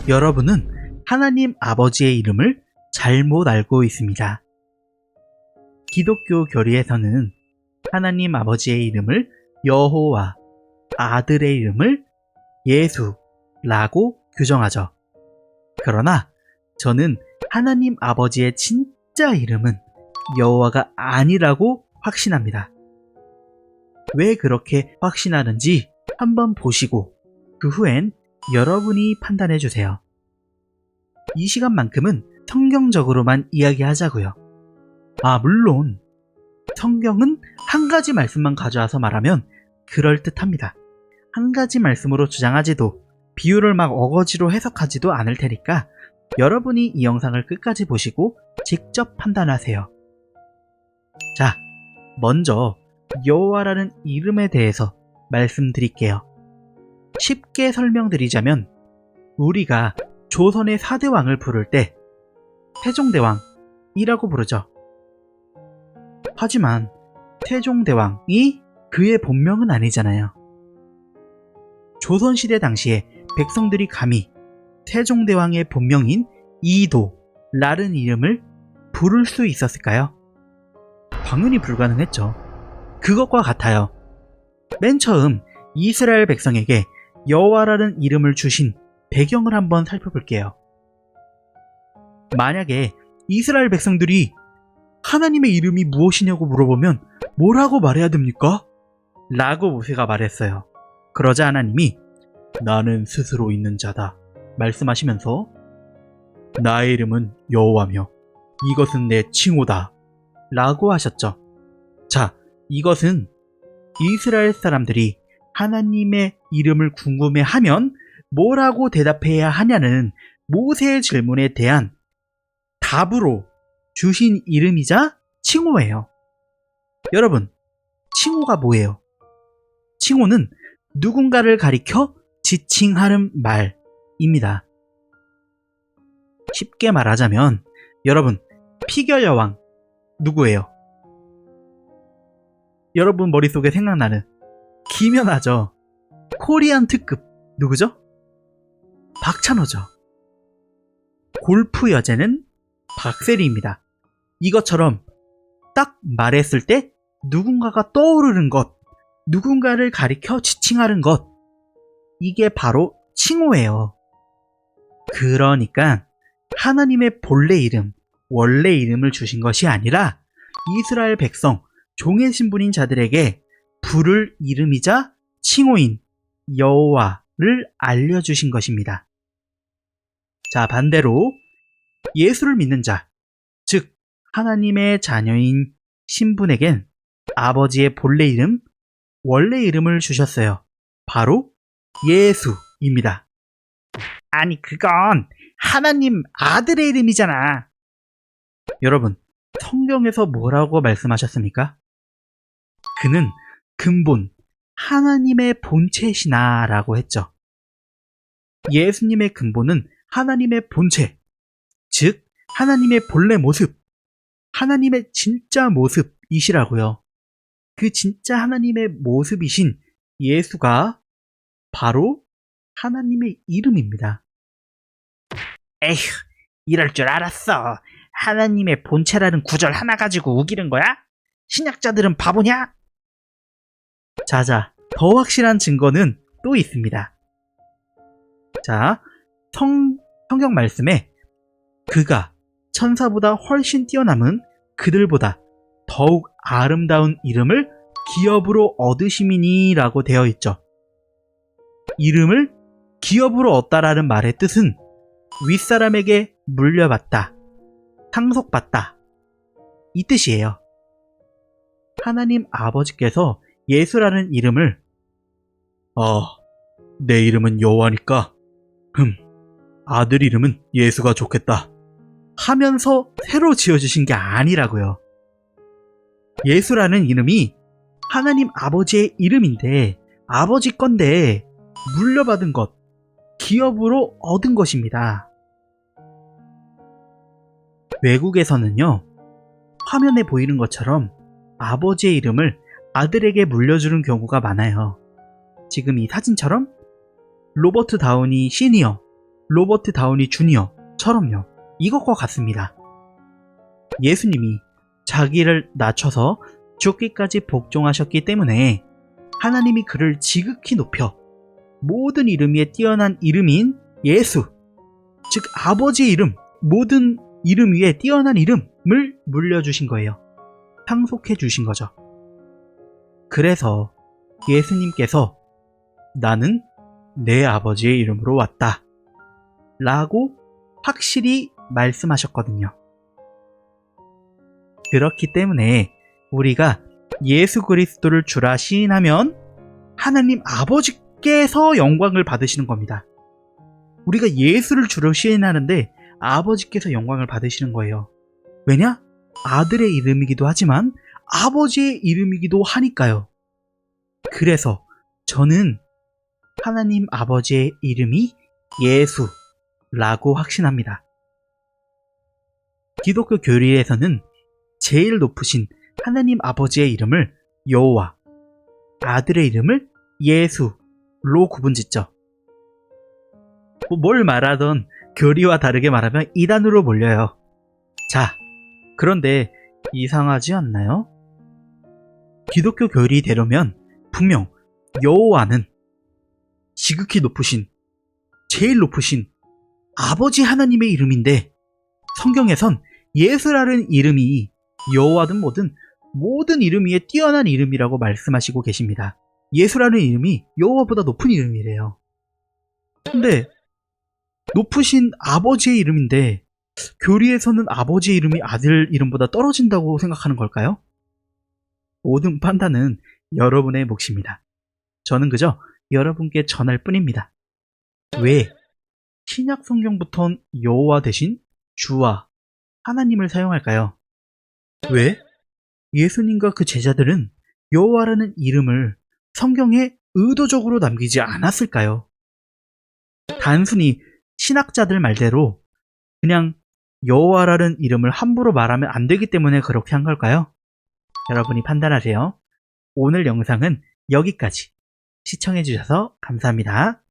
여러분은 하나님 아버지의 이름을 잘못 알고 있습니다. 기독교 교리에서는 하나님 아버지의 이름을 여호와, 아들의 이름을 예수라고 규정하죠. 그러나 저는 하나님 아버지의 진짜 이름은 여호와가 아니라고 확신합니다. 왜 그렇게 확신하는지 한번 보시고 그 후엔 여러분이 판단해 주세요. 이 시간만큼은 성경적으로만 이야기하자고요. 물론 성경은 한 가지 말씀만 가져와서 말하면 그럴듯합니다. 한 가지 말씀으로 주장하지도 비유를 막 어거지로 해석하지도 않을 테니까 여러분이 이 영상을 끝까지 보시고 직접 판단하세요. 자, 먼저 여호와라는 이름에 대해서 말씀드릴게요. 쉽게 설명드리자면 우리가 조선의 4대 왕을 부를 때 태종대왕이라고 부르죠. 하지만 태종대왕이 그의 본명은 아니잖아요. 조선시대 당시에 백성들이 감히 태종대왕의 본명인 이도라는 이름을 부를 수 있었을까요? 당연히 불가능했죠. 그것과 같아요. 맨 처음 이스라엘 백성에게 여호와라는 이름을 주신 배경을 한번 살펴볼게요. 만약에 이스라엘 백성들이 하나님의 이름이 무엇이냐고 물어보면 뭐라고 말해야 됩니까? 라고 모세가 말했어요. 그러자 하나님이 나는 스스로 있는 자다 말씀하시면서 나의 이름은 여호와며 이것은 내 칭호다 라고 하셨죠. 자, 이것은 이스라엘 사람들이 하나님의 이름을 궁금해하면 뭐라고 대답해야 하냐는 모세의 질문에 대한 답으로 주신 이름이자 칭호예요. 여러분, 칭호가 뭐예요? 칭호는 누군가를 가리켜 지칭하는 말입니다. 쉽게 말하자면 여러분, 피겨 여왕 누구예요? 여러분 머릿속에 생각나는 김연아죠. 코리안 특급 누구죠? 박찬호죠. 골프 여제는 박세리입니다. 이것처럼 딱 말했을 때 누군가가 떠오르는 것, 누군가를 가리켜 지칭하는 것, 이게 바로 칭호예요. 그러니까 하나님의 본래 이름, 원래 이름을 주신 것이 아니라 이스라엘 백성, 종의 신분인 자들에게 부를 이름이자 칭호인 여호와를 알려주신 것입니다. 자, 반대로 예수를 믿는 자, 즉 하나님의 자녀인 신분에겐 아버지의 본래 이름, 원래 이름을 주셨어요. 바로 예수입니다. 아니, 그건 하나님 아들의 이름이잖아. 여러분, 성경에서 뭐라고 말씀하셨습니까? 그는 근본 하나님의 본체시나 라고 했죠. 예수님의 근본은 하나님의 본체, 즉 하나님의 본래 모습, 하나님의 진짜 모습이시라고요. 그 진짜 하나님의 모습이신 예수가 바로 하나님의 이름입니다. 에휴, 이럴 줄 알았어. 하나님의 본체라는 구절 하나 가지고 우기는 거야? 신약자들은 바보냐? 자자, 더 확실한 증거는 또 있습니다. 자, 성경 말씀에 그가 천사보다 훨씬 뛰어남은 그들보다 더욱 아름다운 이름을 기업으로 얻으심이니 라고 되어 있죠. 이름을 기업으로 얻다라는 말의 뜻은 윗사람에게 물려받다, 상속받다, 이 뜻이에요. 하나님 아버지께서 예수라는 이름을 내 이름은 여호와니까 아들 이름은 예수가 좋겠다 하면서 새로 지어주신 게 아니라고요. 예수라는 이름이 하나님 아버지의 이름인데 아버지 건데 물려받은 것, 기업으로 얻은 것입니다. 외국에서는요, 화면에 보이는 것처럼 아버지의 이름을 아들에게 물려주는 경우가 많아요. 지금 이 사진처럼 로버트 다우니 시니어, 로버트 다우니 주니어처럼요. 이것과 같습니다. 예수님이 자기를 낮춰서 죽기까지 복종하셨기 때문에 하나님이 그를 지극히 높여 모든 이름 위에 뛰어난 이름인 예수, 즉 아버지의 이름, 모든 이름 위에 뛰어난 이름을 물려주신 거예요. 상속해 주신 거죠. 그래서 예수님께서 나는 내 아버지의 이름으로 왔다 라고 확실히 말씀하셨거든요. 그렇기 때문에 우리가 예수 그리스도를 주라 시인하면 하나님 아버지께서 영광을 받으시는 겁니다. 우리가 예수를 주로 시인하는데 아버지께서 영광을 받으시는 거예요. 왜냐? 아들의 이름이기도 하지만 아버지의 이름이기도 하니까요. 그래서 저는 하나님 아버지의 이름이 예수라고 확신합니다. 기독교 교리에서는 제일 높으신 하나님 아버지의 이름을 여호와, 아들의 이름을 예수로 구분짓죠. 뭘 말하던 교리와 다르게 말하면 이단으로 몰려요. 자, 그런데 이상하지 않나요? 기독교 교리대로면 분명 여호와는 지극히 높으신, 제일 높으신 아버지 하나님의 이름인데 성경에선 예수라는 이름이 여호와든 뭐든 모든 이름 위에 뛰어난 이름이라고 말씀하시고 계십니다. 예수라는 이름이 여호와보다 높은 이름이래요. 근데 높으신 아버지의 이름인데 교리에서는 아버지의 이름이 아들 이름보다 떨어진다고 생각하는 걸까요? 모든 판단은 여러분의 몫입니다. 저는 그저 여러분께 전할 뿐입니다. 왜 신약 성경부턴 여호와 대신 주와 하나님을 사용할까요? 왜 예수님과 그 제자들은 여호와라는 이름을 성경에 의도적으로 남기지 않았을까요? 단순히 신학자들 말대로 그냥 여호와라는 이름을 함부로 말하면 안 되기 때문에 그렇게 한 걸까요? 여러분이 판단하세요. 오늘 영상은 여기까지. 시청해주셔서 감사합니다.